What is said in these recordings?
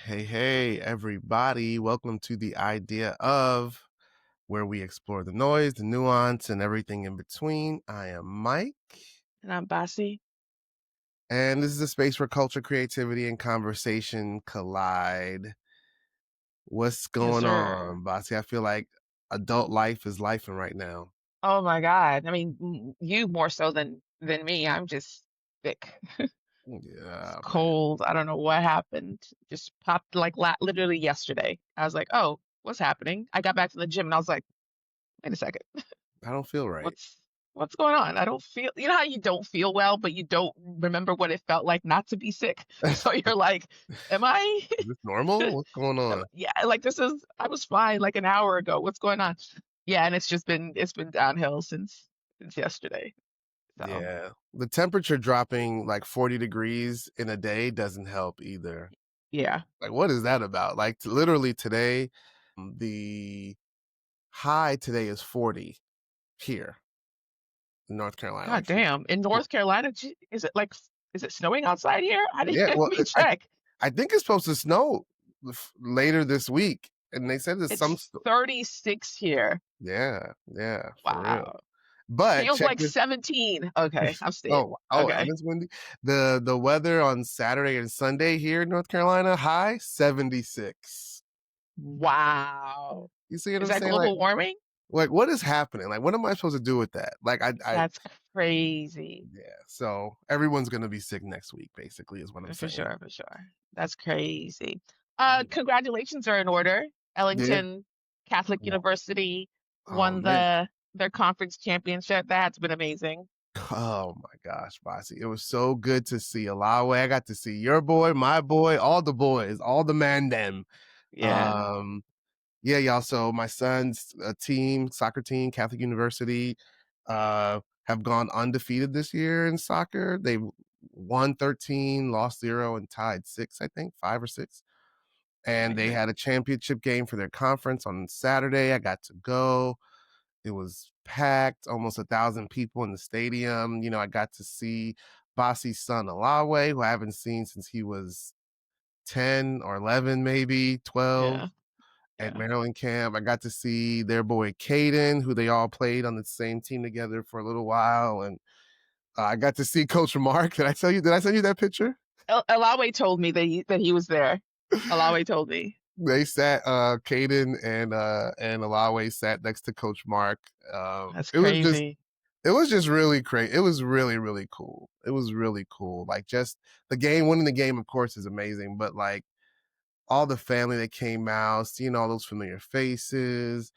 Hey, everybody. Welcome to the idea of where we explore the noise, the nuance, and everything in between. I am Mike, And I'm Bassey. and this is a space where culture, creativity, and conversation collide. What's Yes, going sir. on, Bossy? I feel like adult life is lifing right now. Oh my God. I mean, you more so than me. I'm just sick. It's Yeah, man. cold. I don't know what happened. Just popped like literally yesterday. I was like, "Oh, what's happening?" I got back from the gym and I was like, "Wait a second. I don't feel right. What's what's going on? I don't feel, you know how you don't feel well, but you don't remember what it felt like not to be sick. So you're like, am I Is this normal? What's going on? yeah, like I was fine like an hour ago. What's going on?" Yeah, and it's been downhill since yesterday. So Yeah. The temperature dropping like 40 degrees in a day doesn't help either. yeah. Like, what is that about? Like, literally today, the high today is 40 here in North Carolina. God Like, damn. In North Carolina, is it snowing outside here? I didn't yeah, let well, me check. I think it's supposed to snow later this week. And they said there's It's 36 here. yeah, for real. Wow. But Feels check like this. 17. Okay, I'm staying. And Okay. it's windy. The weather on Saturday and Sunday here in North Carolina, high 76. Wow. You see what Is I'm that saying? Like, global warming? what is happening? Like, what am I supposed to do with that? Like, I That's crazy. yeah. So everyone's gonna be sick next week, basically, is what I'm For saying. sure, for sure. That's crazy. Yeah. Congratulations are in order. Yeah. Ellington Catholic Well, University oh won man. their conference championship. That's been amazing. Oh my gosh, Bossy. It was so good to see Alawe. I got to see your boy, my boy, all the boys, all the man them. Yeah, Um, yeah, y'all. So my son's team, soccer team, Catholic University, have gone undefeated this year in soccer. They won 13, lost 0, and tied 6, I think, 5 or 6. And they amazing. had a championship game for their conference on Saturday. I got to go. It was packed, almost 1,000 people in the stadium. You know, I got to see Bossie's son Alawe, who I haven't seen since he was 10 or 11, maybe 12 Yeah, at yeah. Maryland camp. I got to see their boy Caden, who they all played on the same team together for a little while. And I got to see Coach Mark. Did I tell you? Did I send you that picture? Alawe told me that he was there. Alawe told me. They sat Caden and Alawe sat next to Coach Mark. That's It crazy. was just really crazy. It was really, really cool. It was really cool. Like, just the game, winning the game, of course, is amazing, but like all the family that came out, seeing all those familiar faces,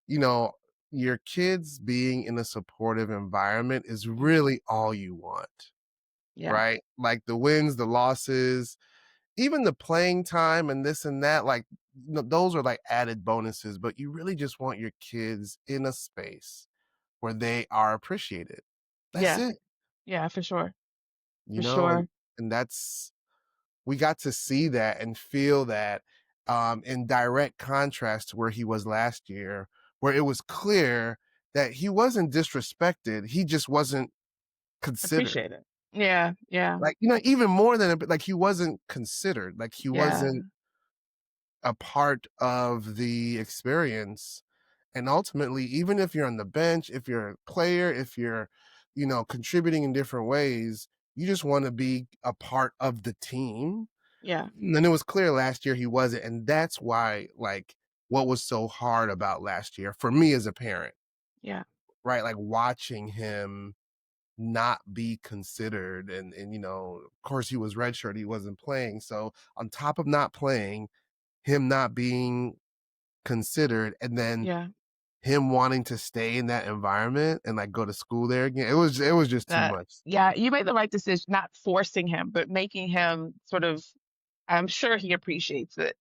you know, your kids being in a supportive environment is Hmm. really all you want, Yeah, right? Like the wins, the losses, even the playing time and this and that, like, those are like added bonuses, but you really just want your kids in a space where they are appreciated. That's yeah, it, yeah, for sure, you for know, sure. and that's, we got to see that and feel that, in direct contrast to where he was last year, where it was clear that he wasn't disrespected, he just wasn't considered. Appreciate it. Yeah, yeah, Like, even more than like he wasn't considered, like he yeah, wasn't a part of the experience. And ultimately, even if you're on the bench, if you're a player, if you're, contributing in different ways, you just want to be a part of the team. yeah, And it was clear last year he wasn't. And that's why, like, what was so hard about last year for me as a parent, yeah, right? Like watching him not be considered. And of course, he was redshirt, he wasn't playing. So, on top of not playing, him not being considered, and then yeah. him wanting to stay in that environment and like go to school there again, it was just too That much. yeah, you made the right decision, not forcing him, but making him sort of. I'm sure he appreciates it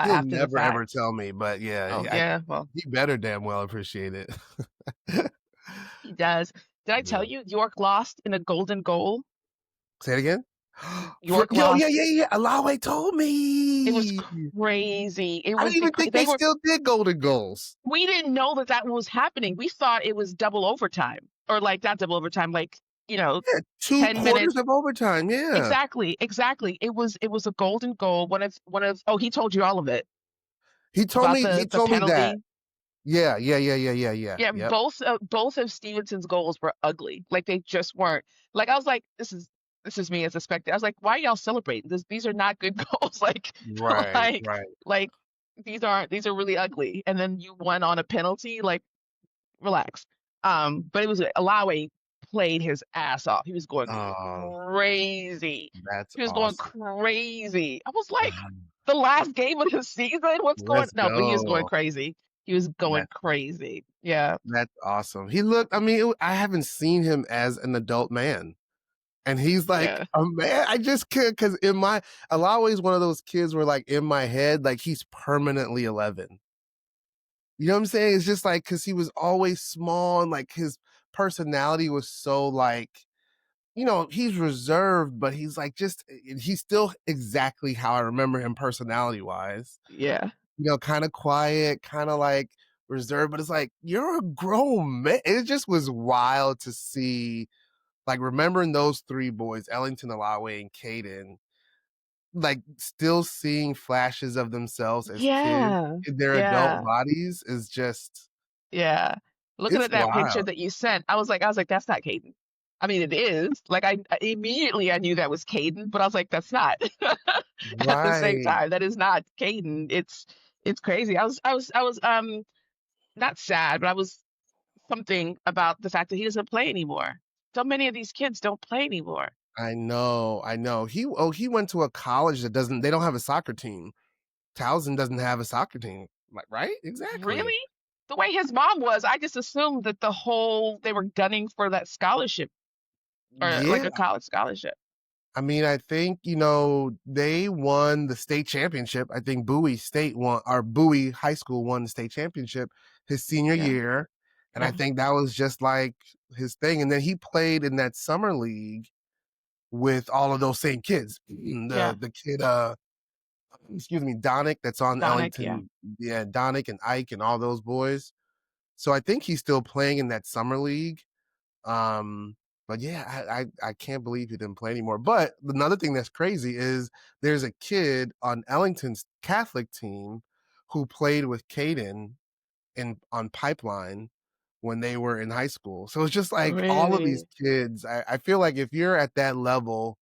He'll after the never ever fact. tell me, but yeah, Oh yeah, well, he better damn well appreciate it. he does. Did I tell Yeah. you York lost in a golden goal? Say it again. York Yeah, lost. yeah, yeah. Alawe told It was me. crazy. It I was didn't even think they they were. still did golden goals. We didn't know that was happening. We thought it was double overtime or like not double overtime, like you know, Yeah, two 10 quarters minutes. of overtime. Yeah. Exactly, exactly. It was a golden goal. One of oh, he told you all of it about He the told me that. penalty. Yeah, yeah, yeah, yeah, yeah, yeah. Yeah, Yep. both of Stevenson's goals were ugly. Like they just weren't. Like I was like, this is me as a spectator. I was like, why are y'all celebrating? These are not good goals. Right, Like right. like these are really ugly. And then you won on a penalty. Like relax. But it was Alawe played his ass off. He was going Oh, crazy. that's He was going awesome. crazy. I was like, the last game of the season? What's going? Let's No, but he was going go. crazy. He was going That crazy. Yeah, that's awesome. He looked. I mean, I haven't seen him as an adult man, and he's like yeah, a man. I just can't because in my, I'm always one of those kids where like in my head, like he's permanently 11. You know what I'm saying? It's just like because he was always small and like his personality was so like, he's reserved, but he's like he's still exactly how I remember him personality wise. yeah, Kind of quiet, kind of like reserved, but it's like you're a grown man. It just was wild to see, like remembering those three boys, Ellington, Alawe, and Caden, like still seeing flashes of themselves as kids yeah, in their adult yeah, bodies is just yeah. Looking it's at that picture wild. that you sent, I was like, that's not Caden. I mean, it is. Like, immediately I knew that was Caden, but I was like, that's not. At the same Right. time, that is not Caden. It's crazy. I was not sad, but I was something about the fact that he doesn't play anymore. So many of these kids don't play anymore. I know, I know. He went to a college that doesn't they don't have a soccer team. Towson doesn't have a soccer team. Like, right? Exactly. Really? The way his mom was, I just assumed that they were gunning for that scholarship or like Yeah. a college scholarship. I mean, I think, they won the state championship. I think Bowie High School won the state championship his senior Yeah, year. And I yeah, think that was just like his thing. And then he played in that summer league with all of those same kids. yeah. The kid, excuse me, Donick that's on Sonic, yeah. Ellington. Yeah, Donick and Ike and all those boys. So I think he's still playing in that summer league. Um, but yeah, I can't believe he didn't play anymore. But another thing that's crazy is there's a kid on Ellington's Catholic team who played with Caden in on Pipeline when they were in high school. So it's just like all of these Really? kids. I feel like if you're at that level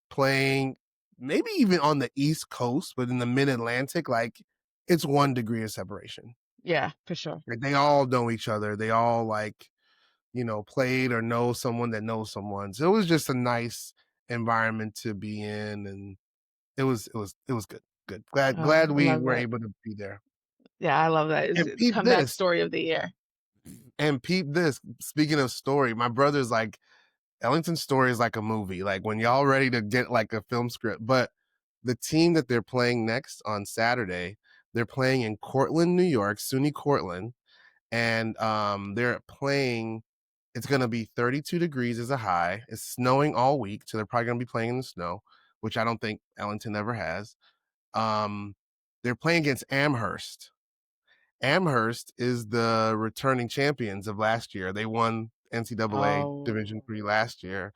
playing, maybe even on the East Coast, but in the Mid Atlantic, like it's 1 degree of separation. Yeah, for sure. Like they all know each other. They all like played or know someone that knows someone. So it was just a nice environment to be in, and it was good. Good. Glad I we love were that. able to be there. Yeah, I love that. It's And a peep comeback this. story of the year. And peep this. Speaking of story, my brother's like Ellington's story is like a movie. Like when y'all ready to get like a film script, but the team that they're playing next on Saturday, they're playing in Cortland, New York, SUNY Cortland, and they're playing. It's going to be 32 degrees as a high. It's snowing all week, so they're probably going to be playing in the snow, which I don't think Ellington ever has. Um, they're playing against Amherst. Amherst is the returning champions of last year. They won NCAA Division Oh. III last year,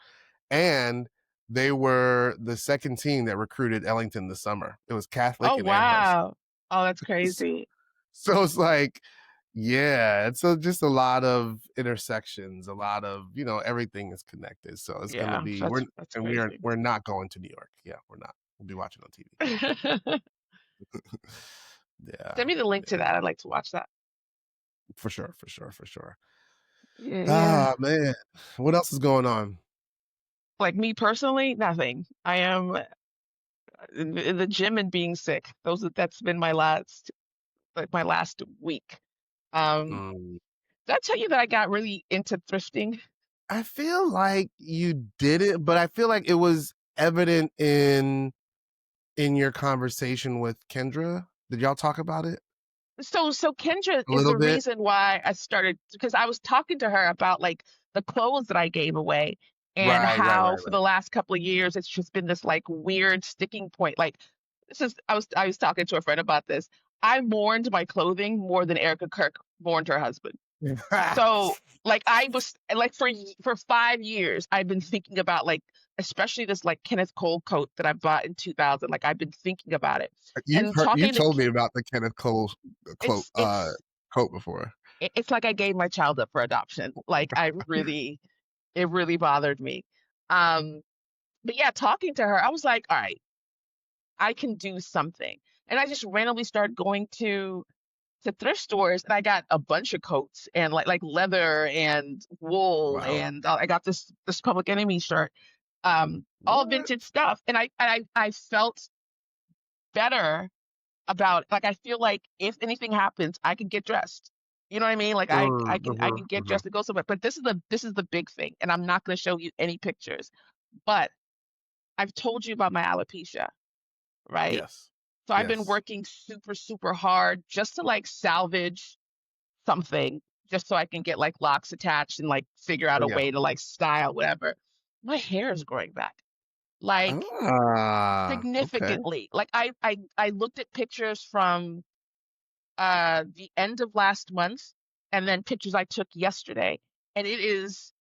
and they were the second team that recruited Ellington this summer. It was Catholic Oh, and Amherst. wow. Oh, that's crazy. So it's like, yeah, it's just a lot of intersections, a lot of everything is connected. So it's gonna Yeah, be that's crazy. we're not going to New York. Yeah, we're not. We'll be watching on TV. Send Yeah, me the link to yeah, that. I'd like to watch that. for sure, for sure, for sure. Yeah, yeah. Ah man, what else is going on? Like me personally, nothing. I am in the gym and being sick. That's been my last week. Um, Mm, did I tell you that I got really into thrifting? I feel like you did it, but I feel like it was evident in your conversation with Kendra. Did y'all talk about it So Kendra a is little the bit? reason why I started because I was talking to her about like the clothes that I gave away and Right, right, how right, for right. the last couple of years it's just been this like weird sticking point. Like this is I was talking to a friend about this. I mourned my clothing more than Erica Kirk mourned her husband. So, like, I was like, for 5 years, I've been thinking about, like, especially this, like, Kenneth Cole coat that I bought in 2000, like, I've been thinking about it, and You talking to told ki me about the Kenneth Cole quote it's it's quote before. it's like I gave my child up for adoption, like, I really it really bothered me, um, but yeah, talking to her, I was like, "Alright, I can do something," and I just randomly started going to thrift stores, and I got a bunch of coats and like leather and wool, Wow. and I got this Public Enemy shirt, all What? vintage stuff, and I felt better about, like, I feel like if anything happens, I can get dressed. You know what I mean? Like I can get Mhm. dressed to go somewhere. But this is the big thing, and I'm not going to show you any pictures. But I've told you about my alopecia, right? Yes. So I've been Yes. working super, super hard just to like salvage something, just so I can get like locks attached and like figure out Oh, a yeah. way to like style whatever. My hair is growing back. Like Okay. significantly. Like I looked at pictures from the end of last month and then pictures I took yesterday, and it is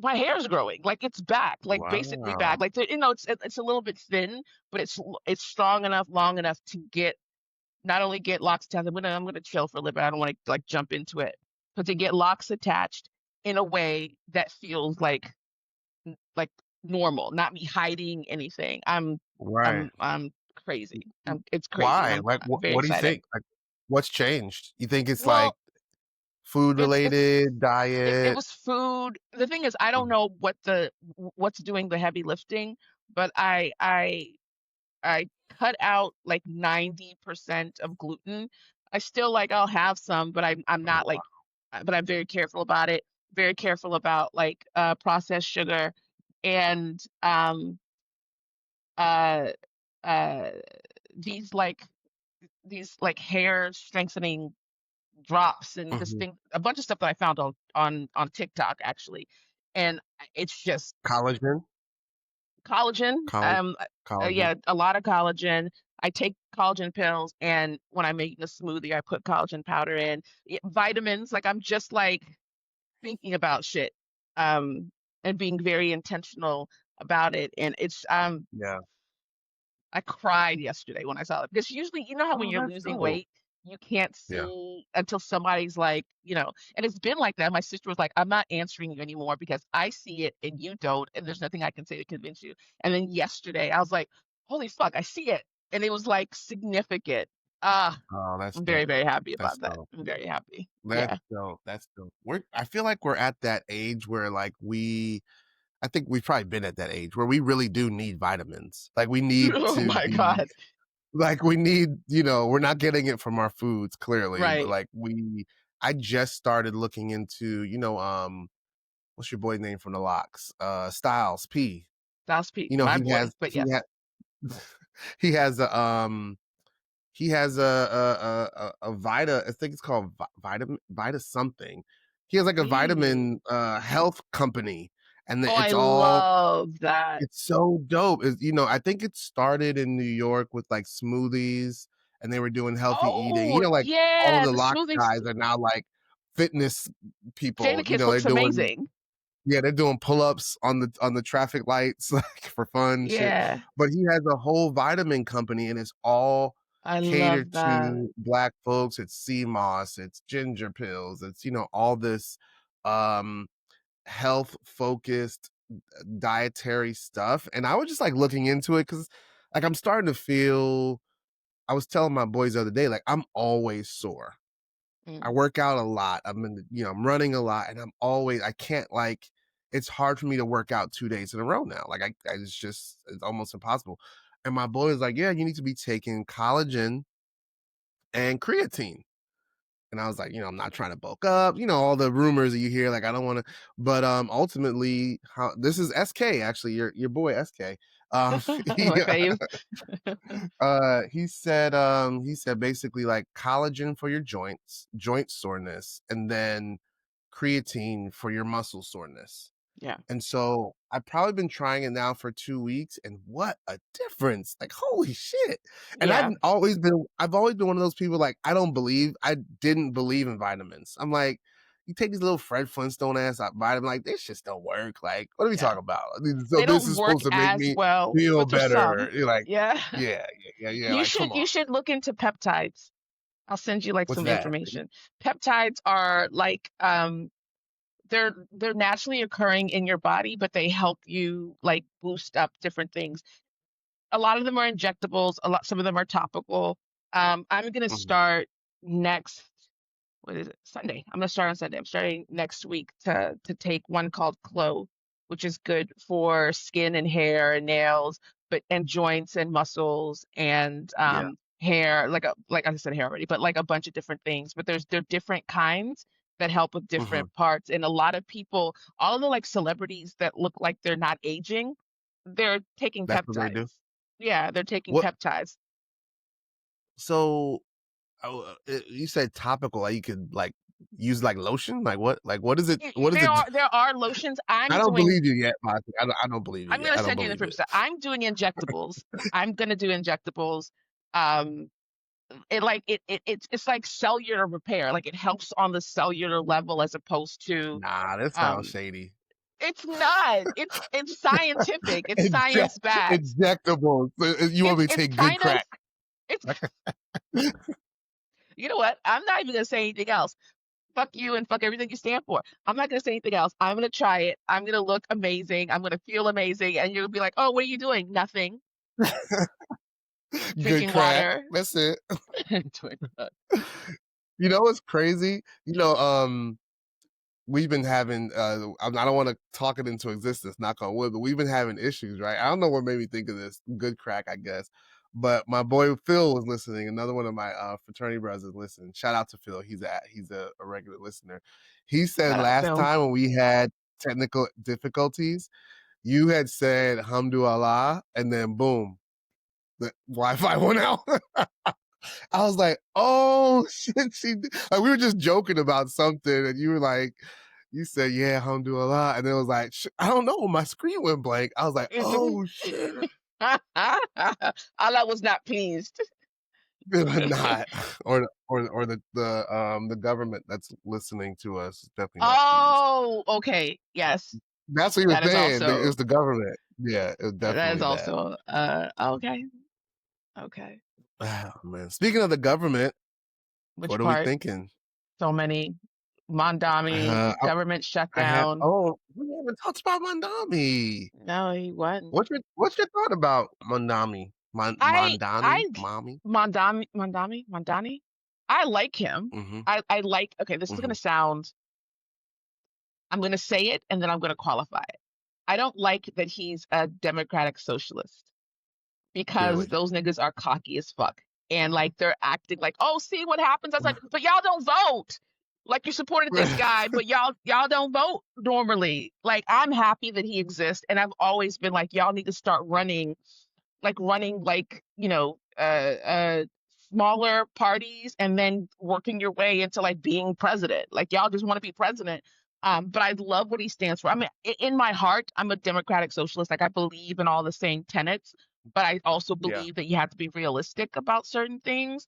my hair is growing. Like it's back, like basically Wow. back. Like it's a little bit thin, but it's strong enough, long enough to get not only get locks attached. I'm gonna chill for a little bit. I don't want to like jump into it, but to get locks attached in a way that feels like normal, not me hiding anything. Right. I'm crazy. It's crazy, and Why? I'm Like, very what do you excited. think? Like, what's changed? You think it's like Well, food it's related, it diet? was food. The thing is, I don't Mhm. know what's doing the heavy lifting, but I cut out like 90% of gluten. I still like I'll have some, but I'm Oh, not like but I'm very careful about it. Very careful about like processed sugar and uh uh these like hair strengthening drops and this mhm. thing a bunch of stuff that I found on TikTok actually. And it's just Collagen? collagen, Colla Collagen. yeah, a lot of collagen. I take collagen pills, and when I'm making a smoothie, I put collagen powder in. Vitamins, like I'm just like thinking about shit, and being very intentional about it. And Yeah. I cried yesterday when I saw it because usually, you know how when Oh, you're that's losing dope. weight, you can't Yeah. see until somebody's like, and it's been like that. My sister was like, I'm not answering you anymore because I see it and you don't, and there's nothing I can say to convince you. And then yesterday, I was like, holy fuck, I see it. And it was like significant. Ah, Oh, that's I'm very, dope. very happy That's about that. dope. I'm very happy. That's Yeah. dope. That's dope. I feel like we're at that age where like I think we've probably been at that age where we really do need vitamins. Like we need Oh to my be God. like we need, we're not getting it from our foods clearly, but Right. like I just started looking into, what's your boy name from the Locks? Styles P. That's Pete, You know, my boy. But he yes. had he has a Vita, I think it's called Vita something. He has like a Mm. vitamin health company, and Oh, I it's all love that. it's so dope. I think it started in New York with like smoothies, and they were doing healthy eating. Oh, Like all of yeah, the the lock smoothies. guys are now like fitness people. Jadakiss They're looks doing amazing. yeah, they're doing pull-ups on the traffic lights like for fun and shit. Yeah, But he has a whole vitamin company and it's all I love catered that. to black folks. It's sea moss, it's ginger pills, it's all this um health focused dietary stuff. And I was just like looking into it because like I'm starting to feel I was telling my boys the other day, like I'm always sore. I Mm, work out a lot. I'm running a lot and I can't like, it's hard for me to work out 2 days in a row now. Like it's almost impossible. And my boy was like, yeah, you need to be taking collagen and creatine. And I was like, I'm not trying to bulk up, all the rumors that you hear, like I don't want to, but ultimately how this is SK actually, your boy SK. He my fave. he said basically like collagen for your joints, joint soreness, and then creatine for your muscle soreness. Yeah, And so I've probably been trying it now for 2 weeks, and what a difference! Like, holy shit. And yeah. I've always been one of those people like I didn't believe in vitamins. I'm like, you take these little Fred Flintstone ass vitamin, like this just don't work. Like, what are we Yeah. talking about? So They this don't is work supposed to make as me well, feel but there's some. better. You're like, Yeah. yeah, yeah. Like, come You on, should look into peptides. I'll send you like what's some that? information. Peptides are like they're naturally occurring in your body, but they help you like boost up different things. A lot of them are injectables, some of them are topical. I'm gonna Mhm. start next what is it? Sunday. I'm gonna start on Sunday. I'm starting next week to take one called Clo, which is good for skin and hair and nails, but and joints and muscles and Yeah, hair, like I said hair already, but like a bunch of different things. But they're different kinds that help with hmm different parts. And a lot of people, all the like celebrities that look like they're not aging, they're taking that's what they peptides. do. Yeah, they're taking What? peptides. So you said topical, like you could like use like lotion. Like what? Like what is it? What is it? There are lotions. I don't believe you yet, Foxy. I don't believe you I'm yet. gonna I don't send you the believe proof it. stuff. I'm doing injectables. I'm gonna do injectables. Um, it's like cellular repair. Like it helps on the cellular level as opposed to Nah, that sounds um. shady. It's not. It's scientific. It's Inject science backed. injectables. So, you want me to It's take good kind of crack? it's. You know what? I'm not even gonna say anything else. Fuck you and fuck everything you stand for. I'm not gonna say anything else. I'm gonna try it. I'm gonna look amazing. I'm gonna feel amazing, and you'll be like, "Oh, what are you doing? Nothing. Good Drinking crack. water." That's it. Doing You know what's crazy? We've been having I don't want to talk it into existence, knock on wood, but we've been having issues, right? I don't know what made me think of this. Good crack, I guess. But my boy Phil was listening. Another one of my fraternity brothers is listening. Shout out to Phil. He's a regular listener. He said Shout out, last Phil. time when we had technical difficulties, you had said Hamdulillah, and then boom, the Wi-Fi went out. I was like, oh shit, like we were just joking about something, and you were like, you said, yeah, alhamdulillah, and it was like, I don't know, my screen went blank. I was like, oh shit. Allah was not pleased. Not, or the government that's listening to us is definitely not pleased. Oh, okay. Yes. That's what he was That is saying. It also was the government. Yeah, it was that is definitely that. also okay. Okay. Oh, man. Speaking of the government, Which what are we part? thinking? So many Mondami, Uh, I, government I have. shutdown. Oh, we haven't talked about Mandami. No, he wasn't. What's your thought about Mandami? I Mondani? Mommy? Mondani. I like him. Mm-hmm. I like okay, this is Mm-hmm. gonna sound I'm gonna say it and then I'm gonna qualify it. I don't like that he's a democratic socialist because Really? those niggas are cocky as fuck. And like they're acting like, oh, see what happens. I was like, but y'all don't vote. Like you supported this guy, but y'all don't vote normally. Like I'm happy that he exists, and I've always been like, y'all need to start running like smaller parties and then working your way into like being president. Like y'all just want to be president. But I love what he stands for. I mean, in my heart, I'm a democratic socialist. Like I believe in all the same tenets, but I also Yeah. believe that you have to be realistic about certain things.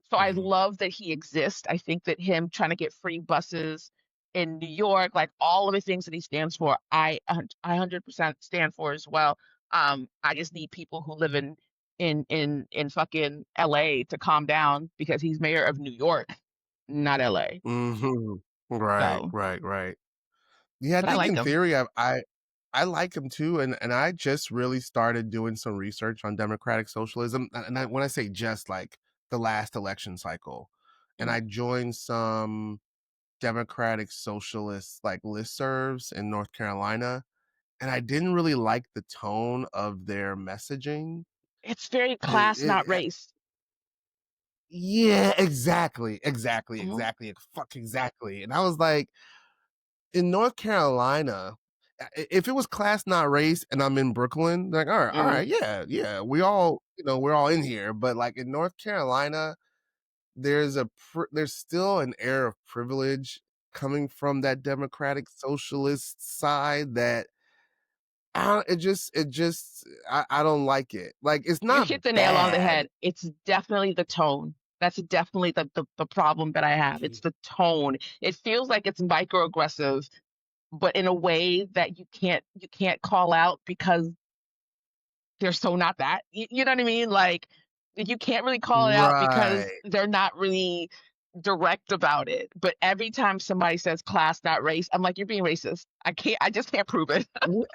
So I Mm-hmm. love that he exists. I think that him trying to get free buses in New York, like all of the things that he stands for, I 100% stand for as well. I just need people who live in fucking LA to calm down because he's mayor of New York, not LA. Mm-hmm. Right, So, right, right. Yeah, I but I think like in him. theory, I like him too, and I just really started doing some research on democratic socialism, and when I say just like the last election cycle, and Mhm. I joined some democratic socialist like listservs in North Carolina, and I didn't really like the tone of their messaging. It's very It, class, not it, race. yeah, Mhm. exactly, fuck exactly. And I was like, in North Carolina, if it was class not race and I'm in Brooklyn, like, all Mm. right, yeah, we all, we're all in here. But like in North Carolina, there's still an air of privilege coming from that democratic socialist side that I don't like it. Like it's You not hit the nail on the bad. head. It's definitely the tone That's definitely the problem that I have. It's the tone. It feels like it's microaggressive, but in a way that you can't call out because they're so not that. You know what I mean? Like, you can't really call it out because Right. they're not really direct about it. But every time somebody says class, not race, I'm like, you're being racist. I just can't prove it. Ooh,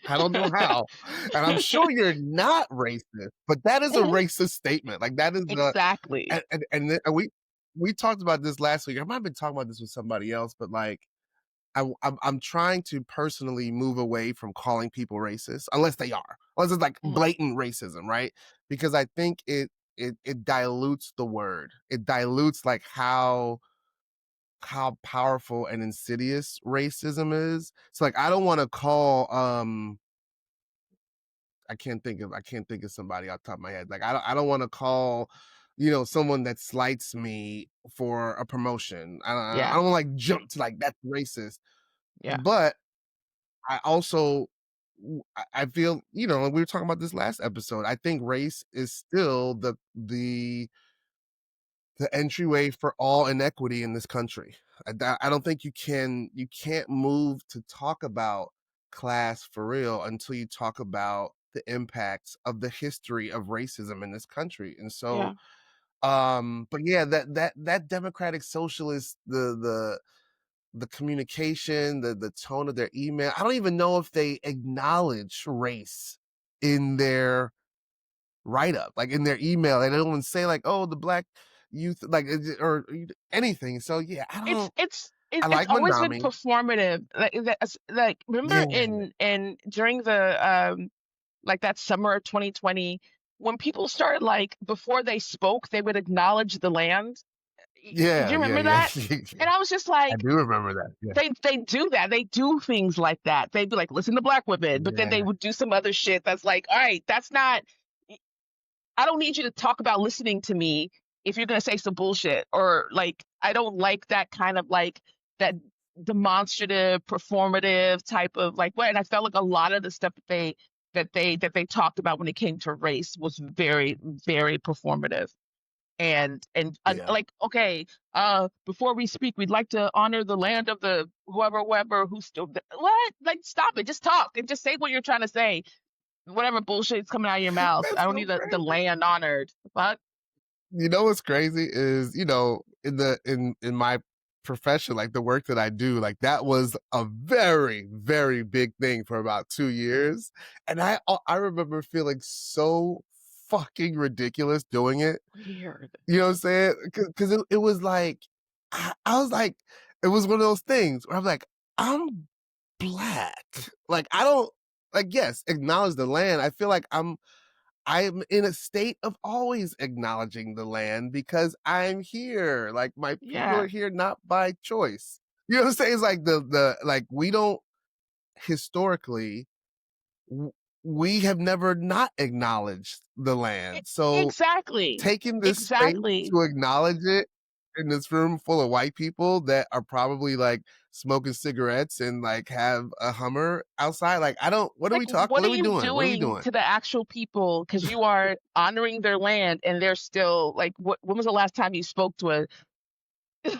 I don't know how, and I'm sure you're not racist, but that is a Mhm. racist statement. Like that is the Exactly. and we talked about this last week. I might have been talking about this with somebody else, but like I'm trying to personally move away from calling people racist, unless they are, unless it's like Mhm. blatant racism, right? Because I think it dilutes the word. It dilutes like how powerful and insidious racism is. So like I don't want to call I can't think of somebody off the top of my head. Like I don't want to call, someone that slights me for a promotion. I Yeah. don't want to like jump to like that's racist. Yeah. But I also I feel, we were talking about this last episode. I think race is still the entryway for all inequity in this country. I don't think you can't move to talk about class for real until you talk about the impacts of the history of racism in this country. And so Yeah. but yeah, that democratic socialist, the communication, the tone of their email, I don't even know if they acknowledge race in their write up, like in their email. They don't even say like, "Oh, the black youth," like or anything. So yeah, I It's like always been Manami. performative. Like remember Yeah, in during the like that summer of 2020 when people started like before they spoke they would acknowledge the land. Do yeah, you yeah, remember yeah. that? And I was just I like, do remember that. Yeah, they do that. They do things like that. They'd be like, listen to black women, but then they yeah. would do some other shit that's like, all right, that's not. I don't need you to talk about listening to me if you're gonna say some bullshit or like I don't like that kind of like that demonstrative, performative type of like what. And I felt like a lot of the stuff that they talked about when it came to race was very very performative and Yeah. like okay before we speak we'd like to honor the land of the whoever who's still what like stop it just talk and just say what you're trying to say whatever bullshit's coming out of your mouth. I That's don't so need the crazy. land honored. Fuck. What's crazy is, in my profession, like the work that I do, like that was a very, very big thing for about 2 years. And I remember feeling so fucking ridiculous doing it. Weird. You know what I'm saying? Cause it was like, I was like, it was one of those things where I'm like, I'm black. Like, I don't, like, yes, acknowledge the land. I feel like I'm in a state of always acknowledging the land because I'm here. Like my people are Yeah. here not by choice. You know what I'm saying? It's like the like we don't historically w- we have never not acknowledged the E- land. So exactly. taking this space Exactly. to acknowledge it in this room full of white people that are probably like smoking cigarettes and like have a Hummer outside. Like I don't. Like, what What are are we you doing? What are we doing doing? to the actual people? Because you are honoring their land, and they're still like, when was the last time you spoke to a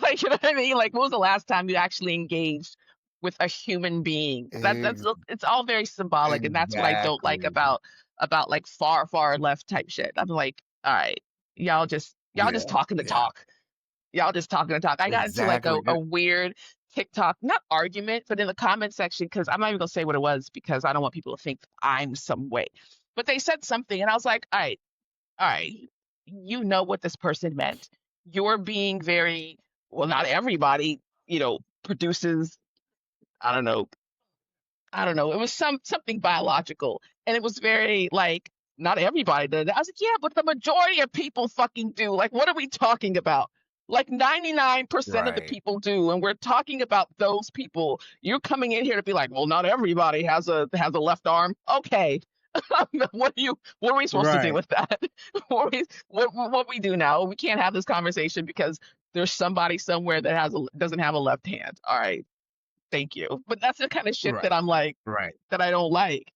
like, you know what I mean? Like, when was the last time you actually engaged with a human being? Ex- It's all very symbolic, and that's what I don't like exactly. about like far left type shit. I'm like, all right, y'all just Yeah, talking to yeah, talk. Y'all just talking to talk. I got into like exactly. a weird TikTok, not argument, but in the comment section, because I'm not even gonna say what it was because I don't want people to think I'm some way. But they said something, and I was like, all right, you know what this person meant. You're being very, well, not everybody, produces, I don't know, I don't know. It was something biological, and it was very like not everybody did it. I was like, yeah, but the majority of people fucking do. Like, what are we talking about? Like 99% of the Right, people do, and we're talking about those people. You're coming in here to be like, well, not everybody has a left arm. Okay, what are we supposed to do right, with that? What we do now? We can't have this conversation because there's somebody somewhere that doesn't have a left hand. All right, thank you. But that's the kind of shit that right, I'm like right. that I don't like.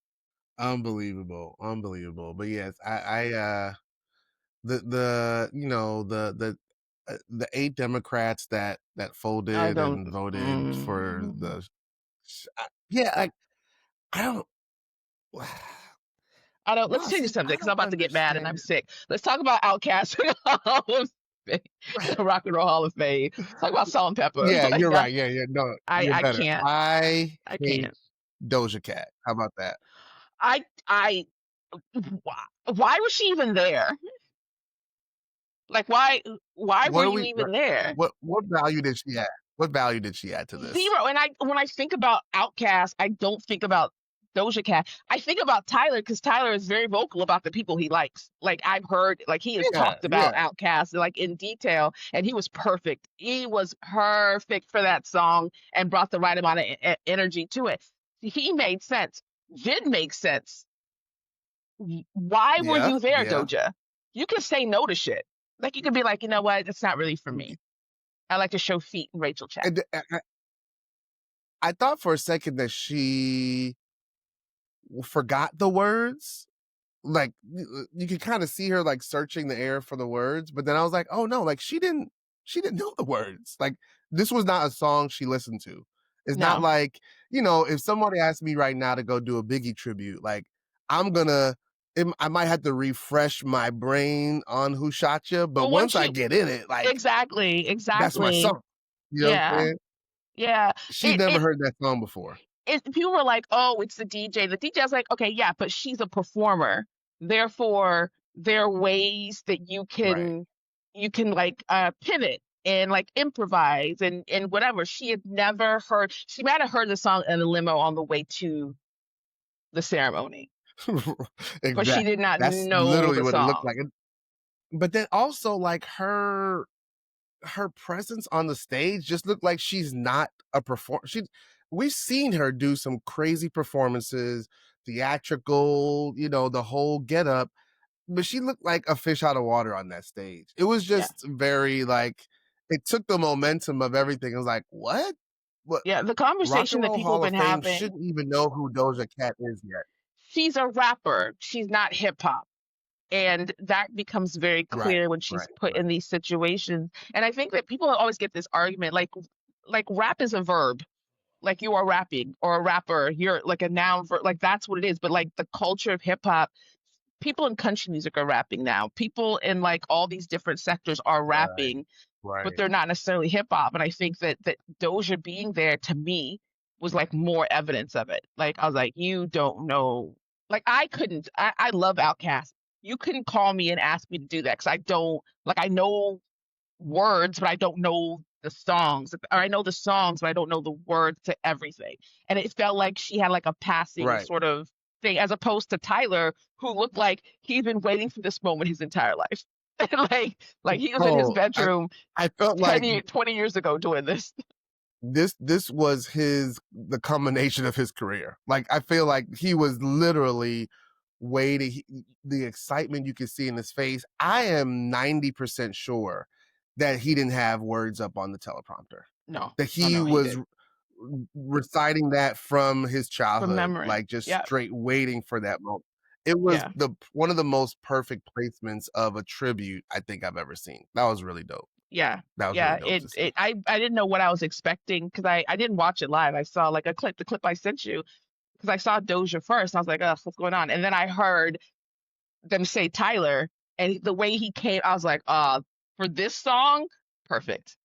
Unbelievable, unbelievable. But yes, the 8 Democrats that I folded don't. and voted for Mm, yeah, I don't I don't. Let's no, change the see, subject I because I'm don't about to get mad and understand I'm it. sick. Let's talk about Outkast and Hall of Fame, the Rock and Roll Hall of Fame. Let's talk about Salt and Pepper. Yeah, Like you're right. that's. Yeah, yeah, no, I you're I better. can't. I I hate can't. Doja Cat. How about that? I. Why was she even there? Like why were What are you we even there? what value did she add? What value did she add to this? Zero. And I when I think about Outkast, I don't think about Doja Cat. I think about Tyler because Tyler is very vocal about the people he likes. Like I've heard, like he has Yeah, talked about yeah. Outkast like in detail, and he was perfect. He was perfect for that song and brought the right amount of energy to it. He made sense. Did make sense. Why were Yeah, you there, yeah. Doja? You can say no to shit. Like you could be like, you know what? It's not really for me. I like to show feet in Rachel chat. And I thought for a second that she forgot the words. Like you could kind of see her like searching the air for the words, but then I was like, oh no, like she didn't know the words. Like this was not a song she listened to. It's not No. like, if somebody asked me right now to go do a Biggie tribute, like I'm gonna I might have to refresh my brain on Who Shot Ya, but But once once I you get in it, like exactly, that's my exactly. song. You know what I'm Yeah. saying? Yeah. She'd It never it heard that song before. people were like, "Oh, it's the DJ." The DJ is like, "Okay, yeah, but she's a performer. Therefore, there are ways that Right. you can like pivot and like improvise and whatever." She had never heard she might have heard the song in the limo on the way to the ceremony, but she Exactly. did not That's know literally the what it looked song. like. But then also like her presence on the stage just looked like she's not a performer. We've seen her do some crazy performances, theatrical, the whole get up, but she looked like a fish out of water on that stage. It was Yeah. just very like it took the momentum of everything. It was like, what? What Yeah, the Rock conversation and that Roll people have Hall of been Fame having, shouldn't even know who Doja Cat is yet. she's a rapper. She's not hip hop. And that becomes very Right, clear when she's right, put right. in these situations. And I think that people always get this argument like rap is a verb. Like you are rapping or a rapper, you're like a noun for like that's what it is. But like the culture of hip hop, people in country music are rapping now. People in like all these different sectors are Right, rapping, but right. they're not necessarily hip hop. And I think that Doja being there to me was like more evidence of it. Like I was like, you don't know. Like I couldn't. I love Outkast. You couldn't call me and ask me to do that because I don't like. I know words, but I don't know the songs. Or I know the songs, but I don't know the words to everything. And it felt like she had like a passing Right. sort of thing, as opposed to Tyler, who looked like he'd been waiting for this moment his entire life. like he was in his Oh, bedroom I felt 10 like years, 20 years ago doing this. this was the culmination of his career. Like I feel like he was literally waiting. The excitement you could see in his face. I am 90% sure that he didn't have words up on the teleprompter. No, That no, he no, he was did. reciting that from his From childhood, memory. like just Yeah, straight waiting for that moment. It was yeah, the one of the most perfect placements of a tribute I think I've ever seen. That was really dope. yeah. That was really Yeah, dope to see. I didn't know what I was expecting because I didn't watch it live. I saw like a clip, the clip I sent you, because I saw Doja first. And I was like, oh, what's going on? And then I heard them say Tyler, and the way he came, I was like, for this song, perfect,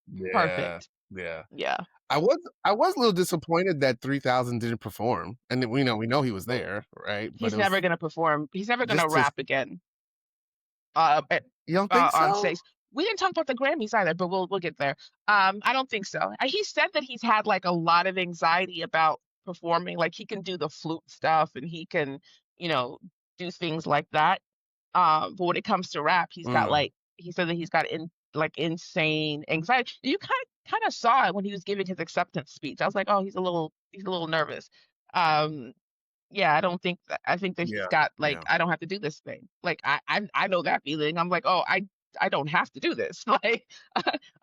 Yeah, perfect. yeah. Yeah, I was a little disappointed that 3000 didn't perform, and then we know he was there, right? But he's it never was gonna perform. He's never gonna just to rap again. you don't think On so? stage. We didn't talk about the Grammys either, but we'll get there. I don't think so. He said that he's had like a lot of anxiety about performing. Like he can do the flute stuff and he can, you know, do things like that. But when it comes to rap, he's got Mm, like he said that he's got like insane anxiety. You kind of saw it when he was giving his acceptance speech. I was like, oh, he's a little nervous. Um, yeah, I don't think that I think that he's yeah, got like yeah. I don't have to do this thing. Like I know that feeling. I'm like, oh, I don't have to do this. Like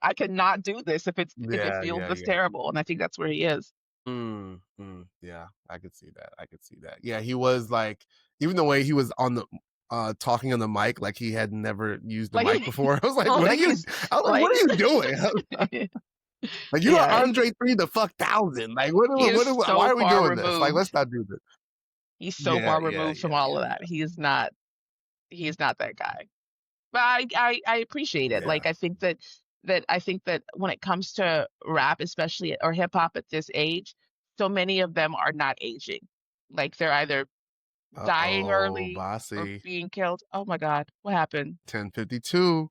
I cannot do this if it Yeah, feels yeah, this yeah. terrible. And I think that's where he is. Yeah, I could see that. I could see that. Yeah, he was like even the way he was on the talking on the mic like he had never used the Like mic before. I was like, oh, what are like you? he's I was like, what like are you doing? Like you are yeah, Andre 3 the fuck thousand. Like he is why so are we far doing this? Like removed. let's not do this. He's so Yeah, far yeah, removed from yeah, all yeah, of that. He is not that guy. But I appreciate it. yeah. Like I think that when it comes to rap, especially or hip hop at this age, so many of them are not aging. Like they're either dying Oh, early or Bassey, being killed. Oh my God, what happened? 10:52.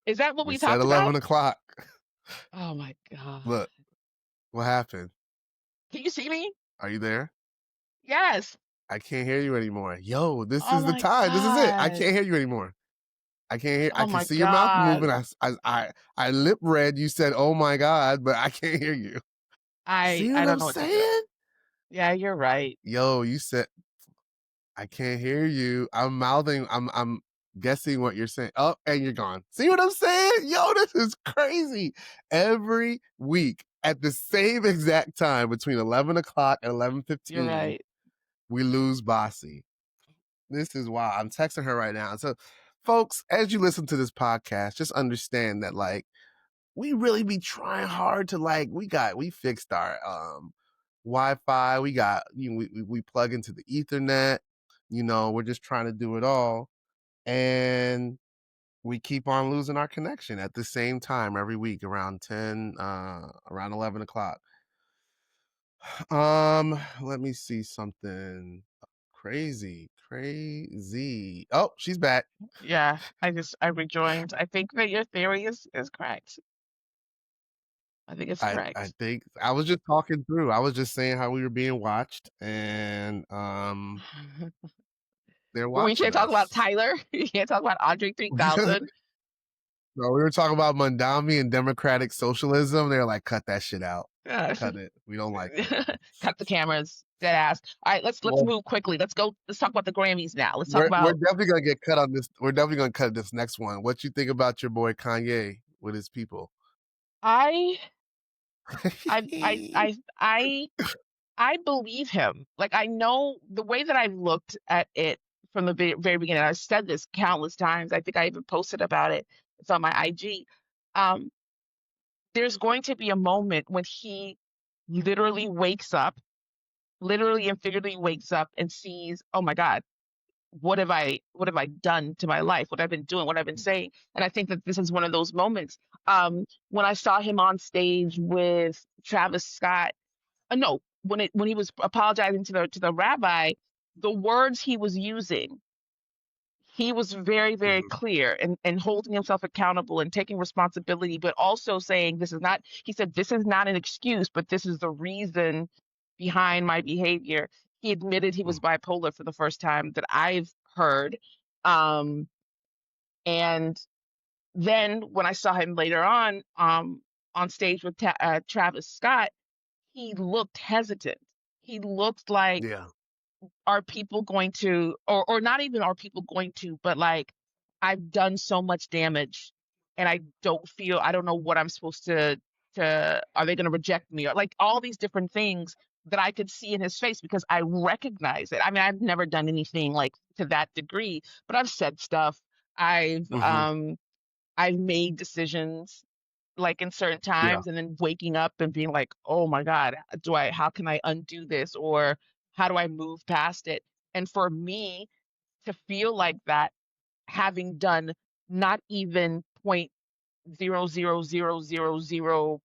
Is that what We we said talked 11 about? o'clock. Oh my God. Look, what happened? Can you see me? Are you there? Yes. I can't hear you anymore. Yo, this Oh is the my time. This is it. I God. can't hear you anymore. I can't hear. I Oh can my see your mouth God. moving. I lip read. You said, "Oh my God," but I can't hear you. I See I what don't I'm know what to do. saying? Yeah, you're right. Yo, you said I can't hear you. I'm mouthing. I'm guessing what you're saying. Oh, and you're gone. See what I'm saying? Yo, this is crazy. Every week at the same exact time between 11 o'clock and You're 11:15, right. we lose Bossy. This is wild. I'm texting her right now. So, folks, as you listen to this podcast, just understand that like we really be trying hard to like we fixed our Wi-Fi. We got we plug into the Ethernet. We're just trying to do it all, and we keep on losing our connection at the same time every week around 10, around 11 o'clock. Let me see something crazy. Oh, she's back. Yeah, I rejoined. I think that your theory is correct. I think it's I correct. think I was just talking through. I was just saying how we were being watched, and they're Well, we watching can't talk about us. Tyler. You can't talk about Andre So 3000. we were talking about Mandami and democratic socialism. They're like, cut that shit out. Yeah. Cut it. We don't like it. Cut the cameras. Dead ass. All right, let's Well, move quickly. Let's go. Let's talk about the Grammys now. Let's talk we're about definitely gonna get cut on this. We're definitely gonna cut this next one. What you think about your boy Kanye with his people? I I I I I I believe him. Like I know the way that I've looked at it from the very beginning. I've said this countless times. I think I even posted about it. It's on my IG. Um, there's going to be a moment when he literally wakes up, literally and figuratively wakes up and sees, oh my God, what have I done to my life? What I've been doing, what I've been saying. And I think that this is one of those moments. When I saw him on stage with Travis Scott, no, when he was apologizing to the rabbi, the words he was using, he was very, very Mhm. clear and holding himself accountable and taking responsibility, but also saying this is not, he said, this is not an excuse, but this is the reason behind my behavior. He admitted he was Mm. bipolar for the first time that I've heard. Um, and then when I saw him later on stage with Travis Scott, he looked hesitant. He looked like, Yeah. are people going to, or not even are people going to, but like I've done so much damage and I don't know what I'm supposed to are they going to reject me or like all these different things that I could see in his face because I recognize it. I mean, I've never done anything like to that degree, but I've said stuff. I've Hmm. um I've made decisions like in certain Yeah. times and then waking up and being like, "Oh my God, how can I undo this?" or "How do I move past it?" And for me to feel like that, having done not even point zero zero zero zero zero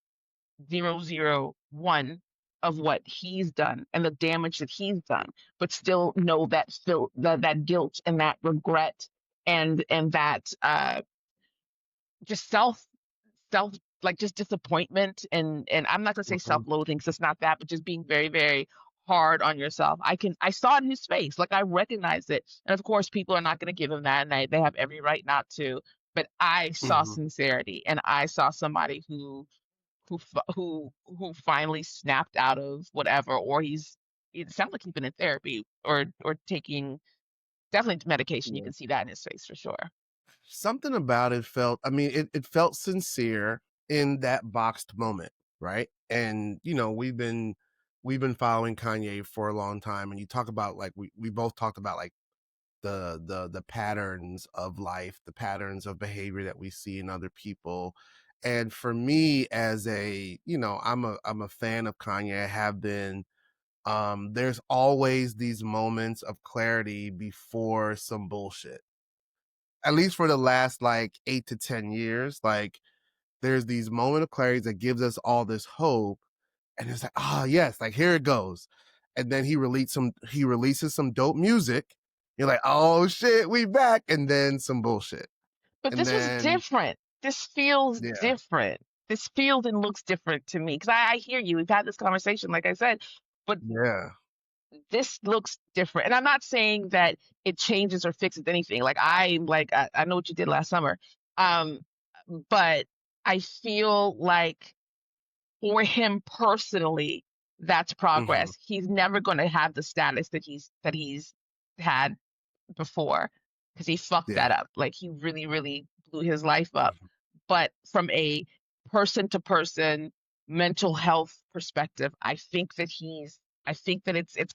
zero zero one of what he's done and the damage that he's done, but still know that guilt and that regret and that just self like just disappointment and I'm not gonna say Hmm. self-loathing because it's not that, but just being very, very hard on yourself. I saw it in his face, like I recognized it. And of course people are not gonna give him that and they have every right not to. But I saw Hmm. sincerity and I saw somebody who finally snapped out of whatever, or it sounds like he's been in therapy or taking definitely medication. You Yeah. can see that in his face for sure. Something about it felt. I mean, it felt sincere in that boxed moment, right? And we've been following Kanye for a long time, and you talk about like we both talked about like the patterns of life, the patterns of behavior that we see in other people. And for me, as a, I'm a fan of Kanye. I have been. There's always these moments of clarity before some bullshit. At least for the last like 8 to 10 years, like there's these moment of clarity that gives us all this hope, and it's like, oh yes, like here it goes. And then he releases some dope music. You're like, oh shit, we back, and then some bullshit. But And this was then different. This feels yeah, different. This feels and looks different to me because I hear you. We've had this conversation, like I said, but yeah. this looks different. And I'm not saying that it changes or fixes anything. I know what you did last summer. Um, but I feel like for him personally, that's Hmm. progress. He's never going to have the status that he's had before because he fucked Yeah. that up. Like he really, really blew his life up. Mhm. But from a person to person mental health perspective, I think that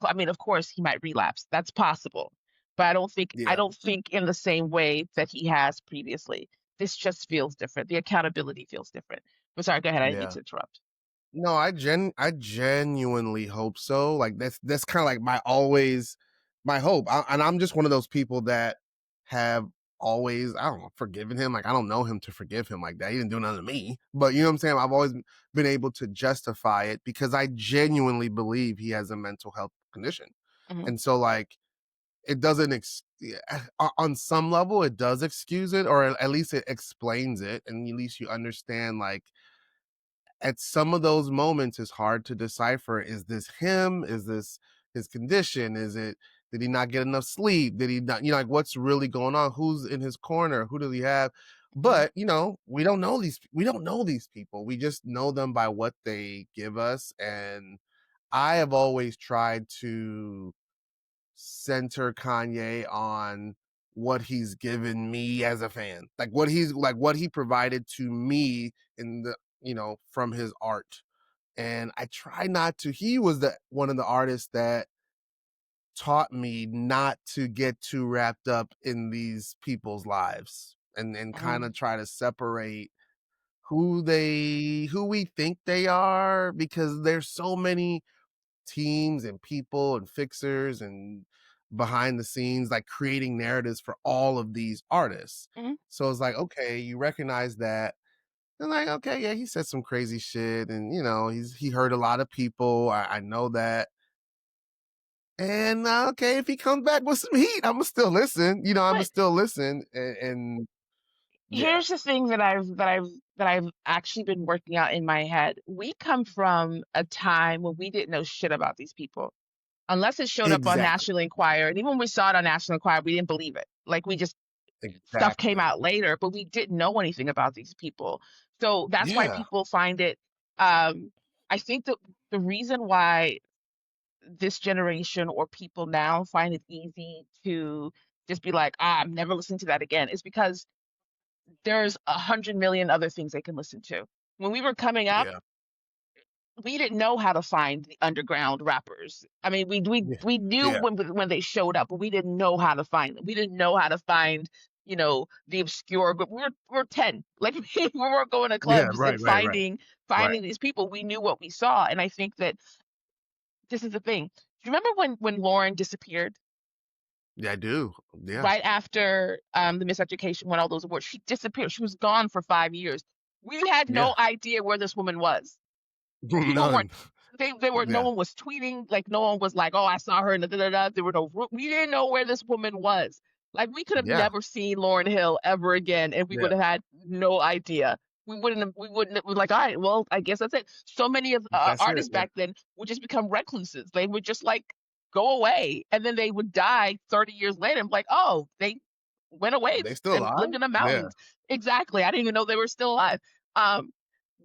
I mean, of course he might relapse. That's possible. But I Yeah. don't think in the same way that he has previously. This just feels different. The accountability feels different. But sorry, go ahead. I didn't mean Yeah. to interrupt. No, I genuinely hope so. Like that's kind of like my always my hope. And I'm just one of those people that have always, I don't know, forgiven him. Like I don't know him to forgive him like that. He didn't do nothing to me. But you know what I'm saying? I've always been able to justify it because I genuinely believe he has a mental health condition. Hmm. And so like it doesn't on some level it does excuse it, or at least it explains it, and at least you understand like at some of those moments it's hard to decipher, is this him, is this his condition, is it, did he not get enough sleep, did he not, like what's really going on, who's in his corner, who does he have. Hmm. But we don't know these people, we just know them by what they give us. And I have always tried to center Kanye on what he's given me as a fan, like what he provided to me in the, from his art. And I try not to. He was the one of the artists that taught me not to get too wrapped up in these people's lives, and kind Hmm. of try to separate who we think they are, because there's so many teams and people and fixers and behind the scenes like creating narratives for all of these artists. Hmm. So it's like, okay, you recognize that, and like, okay, yeah, he said some crazy shit, and he hurt a lot of people. I know that. And okay, if he comes back with some heat, I'm gonna still listen. I'm gonna But still listen, and yeah, here's the thing that I've actually been working out in my head. We come from a time when we didn't know shit about these people unless it showed up on exactly, National Enquirer. And even when we saw it on National Enquirer, we didn't believe it. Like we just stuff came exactly, out later, but we didn't know anything about these people. So that's why yeah, people find it. Um, I think that the reason why this generation or people now find it easy to just be like, ah, I'm never listening to that again, is because there's 100 million other things they can listen to. When we were coming up, yeah, we didn't know how to find the underground rappers. I mean, yeah, we knew yeah, when they showed up, but we didn't know how to find them. We didn't know how to find, the obscure. But we were 10. Like we weren't going to yeah, clubs and right, right, right, right. finding these people. We knew what we saw, and I think that this is the thing. Do you remember when Lauren disappeared Yeah, I do. Yeah, right after the Miseducation won all those awards? She disappeared. She was gone for 5 years. We had yeah, no idea where this woman was. People weren't none. they were no Yeah, one was tweeting, like no one was like, oh, I saw her and da, da, da. There were we didn't know where this woman was. Like we could have yeah, never seen Lauren Hill ever again and we yeah. would have had no idea. We wouldn't have been like, all right, well, I guess that's it. So many of That's it. artists Yeah, back then would just become recluses. They would just like go away and then they would die 30 years later and be like, oh, they went away they still and alive. lived in the Yeah, mountains. Exactly. I didn't even know they were still alive. Um,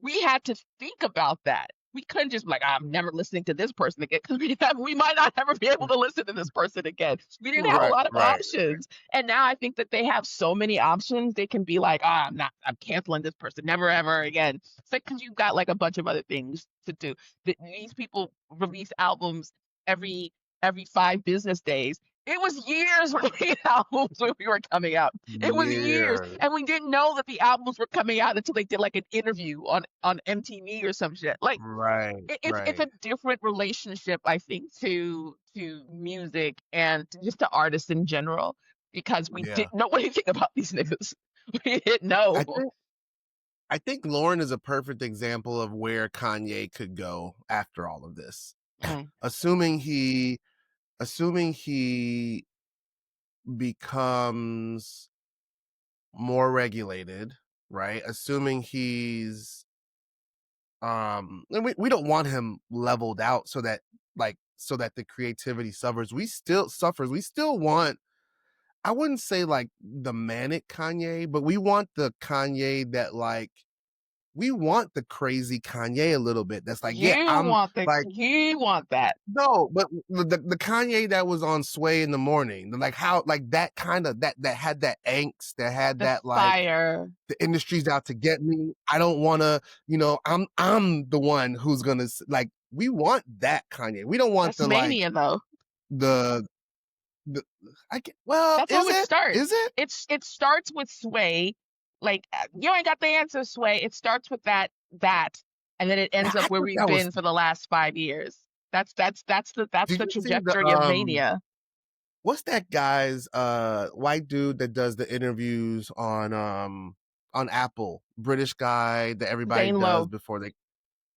we had to think about that. We couldn't just be like, I'm never listening to this person again because we might not ever be able to listen to this person again. We didn't have a right, lot of right. options. And now I think that they have so many options. They can be like, I'm canceling this person, never ever again. It's like, because you've got like a bunch of other things to do. These people release albums every every 5 business days. It was years between albums when we were coming out. It was years, Yeah. and we didn't know that the albums were coming out until they did like an interview on MTV or some shit. Like Right, it's right. a different relationship, I think, to music and just to artists in general because we Yeah. didn't know anything about these niggas. We didn't know. I think I think Lauren is a perfect example of where Kanye could go after all of this. Mm. Assuming he becomes more regulated, right? Assuming he's and we don't want him leveled out so that the creativity suffers. We still want, I wouldn't say like the manic Kanye, but we want the Kanye that like we want the crazy Kanye a little bit. That's like, yeah, I'm like, You want that. no, but the Kanye that was on Sway in the morning, like how like that kind of that had that angst, that had The that like fire. the industry's out to get me. I don't want to, I'm the one who's gonna like. We want that Kanye. We don't want That's the like mania though. the the. I get, well, That's is how it it? starts. Is it? It starts with Sway. Like you ain't got the answer, Sway. It starts with that, and then it ends I up where thought we've that was. been for the last 5 years. That's Did the you see the trajectory of mania. what's that guy's white dude that does the interviews on Apple? British guy that everybody Zane does Lowe. before they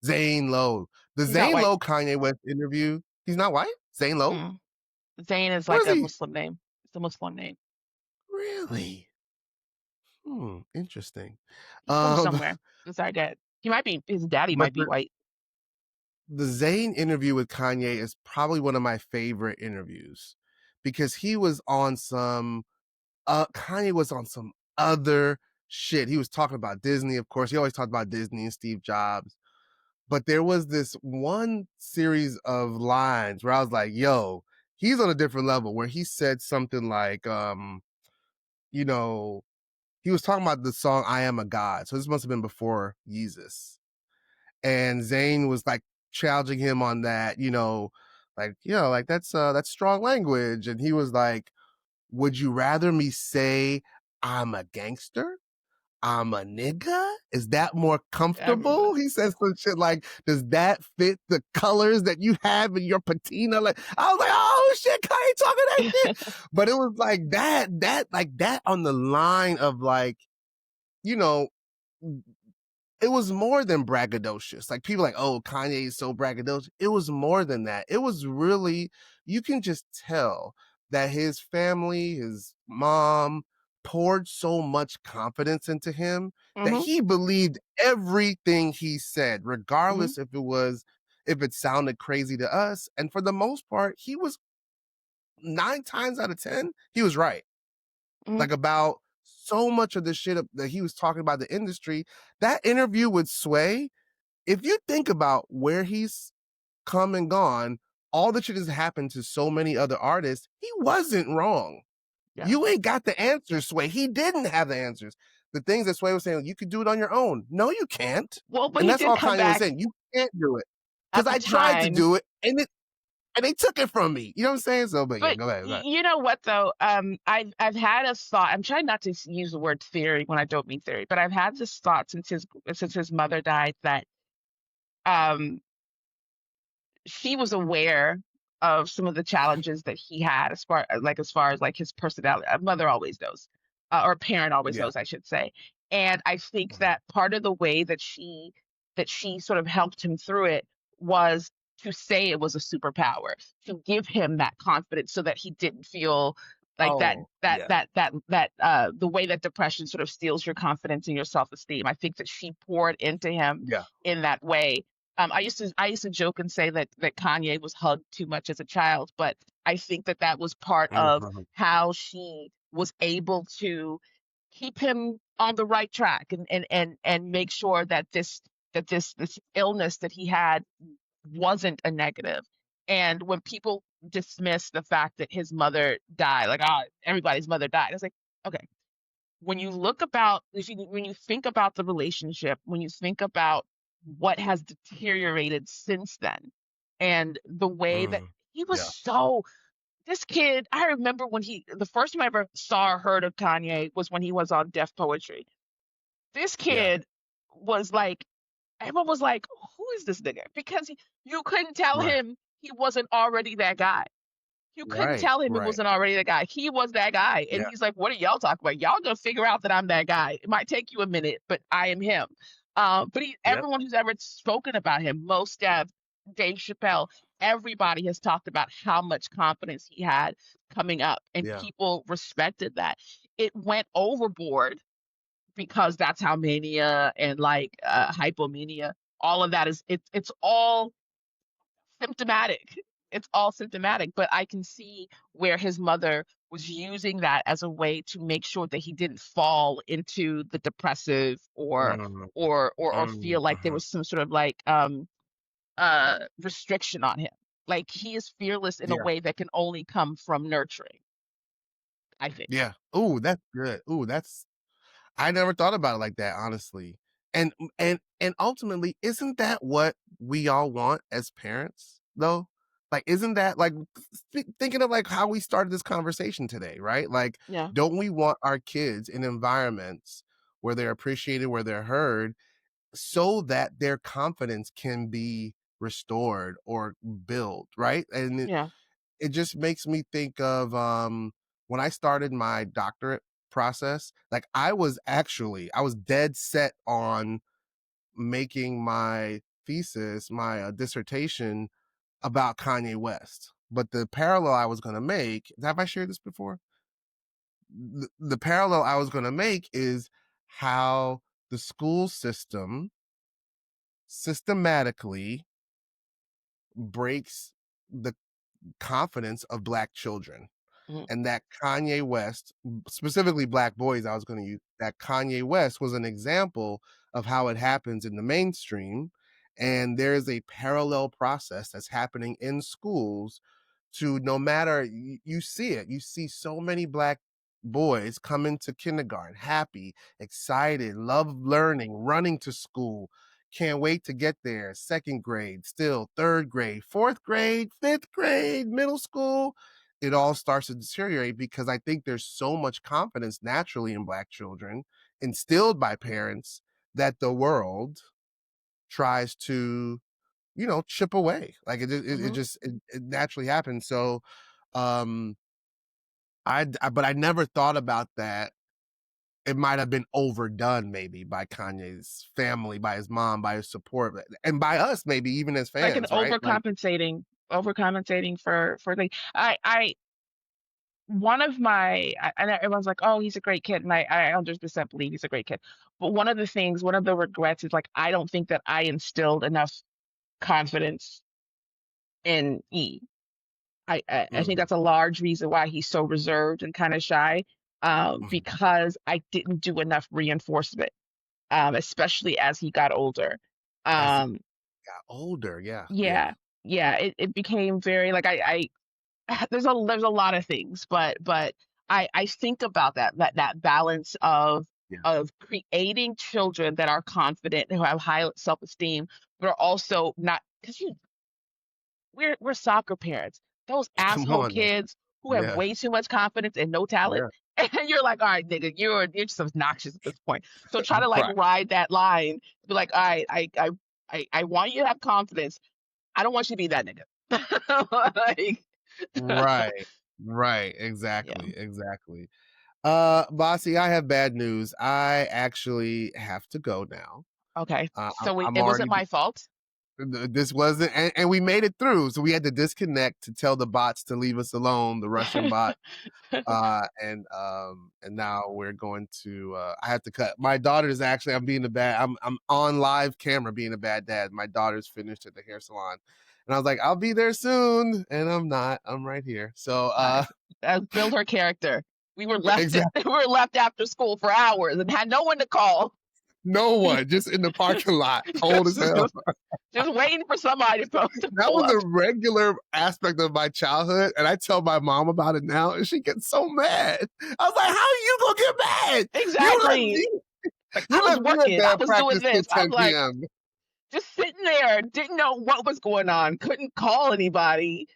Zane Lowe. The He's not Zane white. Lowe Kanye West interview. He's not white? Zane Lowe? Mm. Zane is Where's like a he? Muslim name. It's a Muslim name. Really? Interesting. He's from Um, somewhere. It's our dad. He might be. His daddy but might be white. the Zayn interview with Kanye is probably one of my favorite interviews because he was on some Kanye was on some other shit. He was talking about Disney, of course. He always talked about Disney and Steve Jobs. But there was this one series of lines where I was like, yo, he's on a different level, where he said something like, you know, he was talking about the song I Am a God. So this must have been before Yeezus. And Zayn was like challenging him on that, like that's strong language. And he was like, would you rather me say I'm a gangster? I'm a nigga? Is that more Um, comfortable? He says some shit like, does that fit the colors that you have in your patina? Like, I was like, oh shit, Kanye talking that shit. But it was like that on the line of like, you know, it was more than braggadocious. Like people like, oh, Kanye is so braggadocious. It was more than that. It was really, you can just tell that his family, his mom, poured so much confidence into him that mm-hmm, he believed everything he said, mm-hmm, regardless if it sounded crazy to us. And for the most part, he was 9 times out of 10, he was right. mm-hmm. Like about so much of the shit that he was talking about the industry. That interview with Sway, if you think about where he's come and gone, all the shit has happened to so many other artists. He wasn't wrong. Yeah. You ain't got the answers, Sway. He didn't have the answers. The things that Sway was saying, you could do it on your own. No, you can't. Well, but And he that's did all come Kanye was back saying. You can't do it. at Because the I tried to time. do it and they took it from me. You know what I'm saying? So, but yeah, But go ahead. Go ahead. you know what though? I've had a thought. I'm trying not to use the word theory when I don't mean theory, but I've had this thought since his mother died that um she was aware of some of the challenges that he had as far as like his personality. A mother always knows, or a parent always Yeah. knows, I should say. And I think that part of the way that she sort of helped him through it was to say it was a superpower, to give him that confidence so that he didn't feel like Oh, yeah. the way that depression sort of steals your confidence and your self-esteem. I think that she poured into him Yeah. in that way. I used to joke and say that Kanye was hugged too much as a child, but I think that was part of Mhm. how she was able to keep him on the right track and make sure that this illness that he had wasn't a negative. And when people dismiss the fact that his mother died, like, oh, everybody's mother died, it's like, okay, when you look about when you think about the relationship, when you think about what has deteriorated since then, and the way that Mm. he was Yeah. so this kid, I remember when the first time I ever saw or heard of Kanye was when he was on Def Poetry. This Yeah. kid was like, everyone was like, who is this nigga? Because you couldn't tell Right. him he wasn't already that guy. You couldn't Right. tell him he Right. wasn't already that guy. He was that guy. And Yeah. he's like, what are y'all talking about? Y'all gonna figure out that I'm that guy. It might take you a minute, but I am him. But Yep. everyone who's ever spoken about him, Mos Def, Dave Chappelle, everybody has talked about how much confidence he had coming up, and Yeah. people respected that. It went overboard because that's how mania and like hypomania, all of that is it's all symptomatic. It's all symptomatic, but I can see where his mother was using that as a way to make sure that he didn't fall into the depressive Mm, or feel like there mhm. was some sort of like restriction on him. Like he is fearless in a Yeah. way that can only come from nurturing, I think. Yeah. Ooh, that's good. Ooh, that's I never thought about it like that, honestly. And ultimately, isn't that what we all want as parents, though? Like, isn't that like thinking of like how we started this conversation today, right? Like, Yeah. don't we want our kids in environments where they're appreciated, where they're heard, so that their confidence can be restored or built, right? And Yeah. it just makes me think of when I started my doctorate process, like I was dead set on making my thesis, my dissertation about Kanye West. But the parallel I was going to make, have I shared this before? The parallel I was going to make is how the school system systematically breaks the confidence of Black children, Mhm. and that Kanye West, specifically Black boys, I was going to use that Kanye West was an example of how it happens in the mainstream. And there's a parallel process that's happening in schools to no matter you see it, you see so many Black boys come into kindergarten happy, excited, love learning, running to school, can't wait to get there. Second grade, still third grade, fourth grade, fifth grade, middle school. It all starts to deteriorate because I think there's so much confidence naturally in Black children instilled by parents that the world tries to, chip away. Like it Mhm. just it naturally happens. So um but I never thought about that. It might have been overdone maybe by Kanye's family, by his mom, by his support, and by us maybe even as Like an fans, right? Like, overcompensating for the I one of my and everyone's like, "Oh, he's a great kid," and I 100% believe he's a great kid. But one of the regrets is like I don't think that I instilled enough confidence in E. I think mm, that's a large reason why he's so reserved and kind of shy, mhm. because I didn't do enough reinforcement, especially as he got older. As he Um, got older, yeah, yeah, yeah, yeah, it became very like there's a lot of things, but I think about that balance yeah. of creating children that are confident, who have high self-esteem, but are also not because we're soccer parents. Those Come asshole on now. kids who have Yeah, way too much confidence and no talent, yeah. and you're like, all right, nigga, you're just obnoxious at this point. So try to like Right, ride that line, be like, all right, I want you to have confidence. I don't want you to be that nigga. Like, right, right. yeah. Exactly, exactly. Bossy, I have bad news. I actually have to go now. Okay. I'm, So I'm it wasn't already my fault. this wasn't and we made it through, so we had to disconnect to tell the bots to leave us alone, the Russian bot. And now we're going to I have to cut. My daughter's actually I'm on live camera being a bad dad. My daughter's finished at the hair salon, and I was like, I'll be there soon, and I'm not. I'm right here. So Nice. Build her character. We were left exactly. we were left after school for hours and had no one to call. No one, just in the parking lot, cold as just, hell. just just waiting for somebody to That pull was up. a regular aspect of my childhood, and I tell my mom about it now, and she gets so mad. I was like, "How are you gonna get mad? You left Exactly. me, Like I you was left me at working. I bad was doing practice till this. I'm 10 like p.m." just sitting there, didn't know what was going on, couldn't call anybody.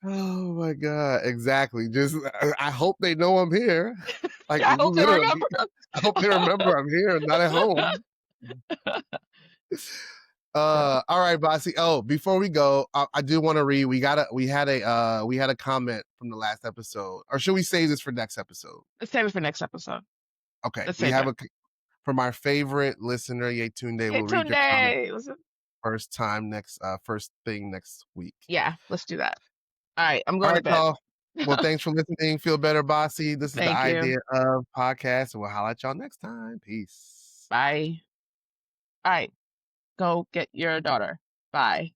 Oh my god, exactly. Just I hope they know I'm here. Like Yeah, I hope they literally, remember. I hope they remember I'm here, not at home. Yeah. All right, Bossy. Oh, before we go, I do want to read. We had a comment from the last episode, or should we save this for next episode? Let's save it for next episode. Okay, Let's we save have it. a from our favorite listener, Yetunde. Hey, We'll read your comment Tunde. first thing next week. Yeah, let's do that. All right, I'm All going to right, bed. y'all. Well, thanks for listening. Feel better, Bossy. This is the Thank you. idea of podcast, and we'll holla at y'all next time. Peace. Bye. All right, go get your daughter. Bye.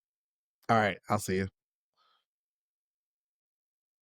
All right, I'll see you.